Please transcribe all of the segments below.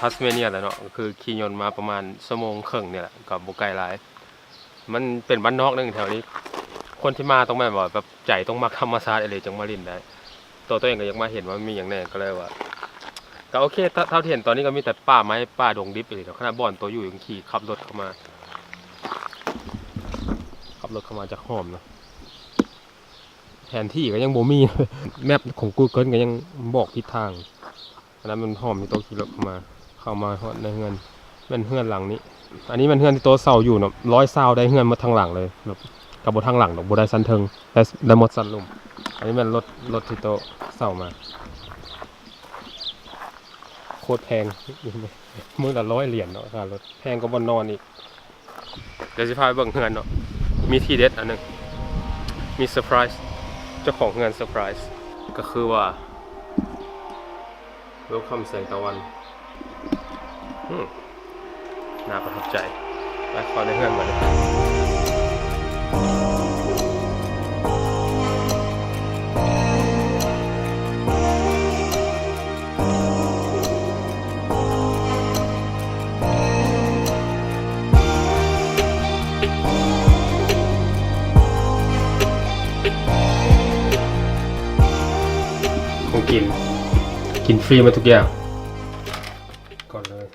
ทัสเมเนียแหละเนาะคือขี่ยนต์มาประมาณชั่วโมงครึ่งเนี่ยแหละกับบ่ไกลหลายมันเป็นบ้านนอกนึงแถวนี้คนที่มาต้องแบบใจต้องมักธรรมชาติอะไรจังมาลินได้ตัวเองก็ยังมาเห็นว่ามีอย่างแน่ก็เลยว่าก็โอเคเท่าที่เห็นตอนนี้ก็มีแต่ป่าไม้ป่าดงดิบเลยขนาดบ่อนตัวอยู่ยังขี่ขับรถเข้ามาจากหอมเนาะแผนที่ก็ยังบ่มีแมปของ Google ก็ยังบอกทิศทางอันนั้นมันหอมที่โตขี่รถเข้ามาในเฮือนเป็นเฮือนหลังนี้อันนี้มันเฮือนที่โตเสาอยู่เนาะ100 เสาได้เฮือนหมดทางหลังเลยแบบกับบททางหลังดอกบ่ได้สันเทิงได้หมดสันลุ่มอันนี้มันรถที่โตเสามาโคตรแพงมื้อละ$100เนาะค่ารถแพงกว่าบ่นอนอีกเดี๋ยวสิพาไปเบิ่งเฮือนเนาะมีที่เด็ดอันนึงมีเซอร์ไพรส์เจ้าของเฮือนเซอร์ไพรส์ก็คือว่าเวลคัมแสงตะวันน่าประทับใจไปขอในเฮือนมาเลยของกินฟรีมาทุกอย่างก่อนเลย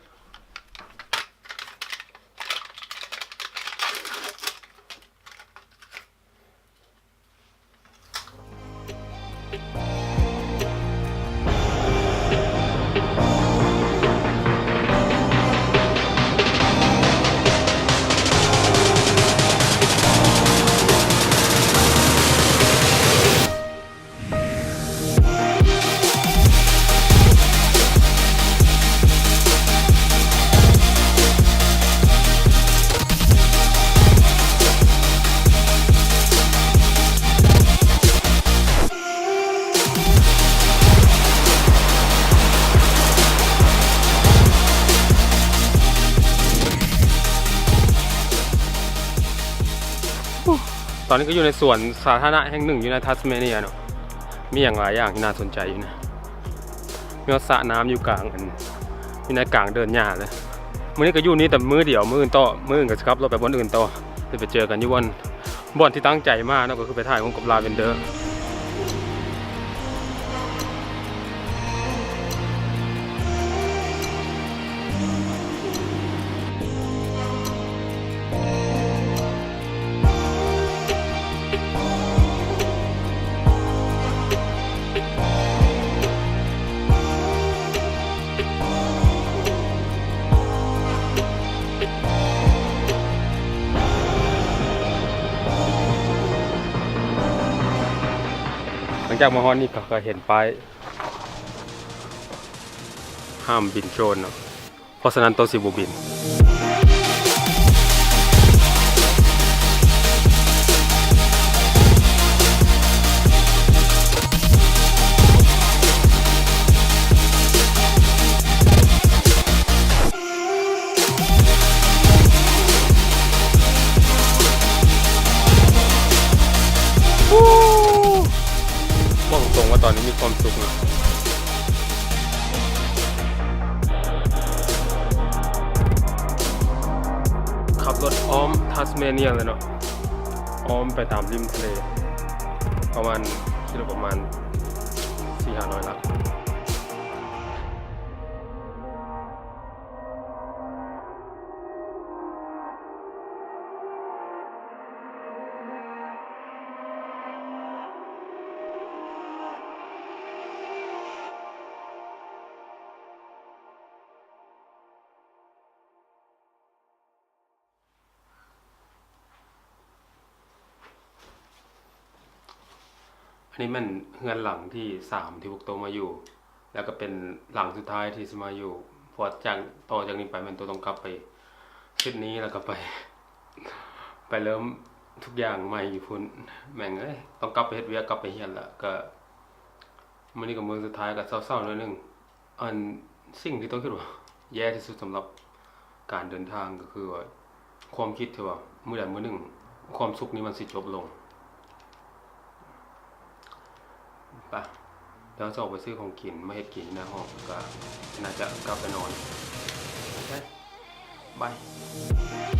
ตอนนี้ก็อยู่ในสวนสาธารณะแห่งหนึ่งอยู่ในทัสเมเนียเนาะมีอย่างหลายอย่างที่น่าสนใจอยู่นะมีสระน้ำอยู่กลางอยู่ในกลางเดินหญ้าเลยมื้อนี้ก็อยู่นี้แต่มื้อเดียวมื้ออื่นก็จะขับรถไปบนอื่นต่อจะไปเจอกันอยู่บ่อนที่ตั้งใจมากเนาะก็คือไปถ่ายของกับลาเวนเดอร์หลังจากมาฮอนนี่ก็เห็นป้ายห้ามบินโดรนเนาะเพราะฉะนั้นตัวสิบุบินบอกตรงว่าตอนนี้มีความสุขนะขับรถอ้อมทัสเมเนียเลยเนาะอ้อมไปตามริมทะเลประมาณ400-500 ลักอันนี้มันเฮือนหลังที่3ที่พวกโตมาอยู่แล้วก็เป็นหลังสุดท้ายที่จะมาอยู่พอต่อจากนี้ไปมันตัวต้องกลับไปชุดนี้แล้วก็ไปเริ่มทุกอย่างใหม่อยู่พุ่นแม่งต้องกลับไปเฮ็ดเวียกกลับไปเฮียนละก็มื้อนี้ก็มื้อสุดท้ายก็เศร้าๆหน่อยนึงสิ่งที่ต้องคิดว่าแย่ที่สุดสำหรับการเดินทางก็คือว่าความคิดที่ว่ามื้อใดมื้อหนึ่งความสุขนี้มันสิจบลงไป แล้วจะออกไปซื้อของกินมาเฮ็ดกินในห้องก็น่าจะกลับไปนอนโอเคบาย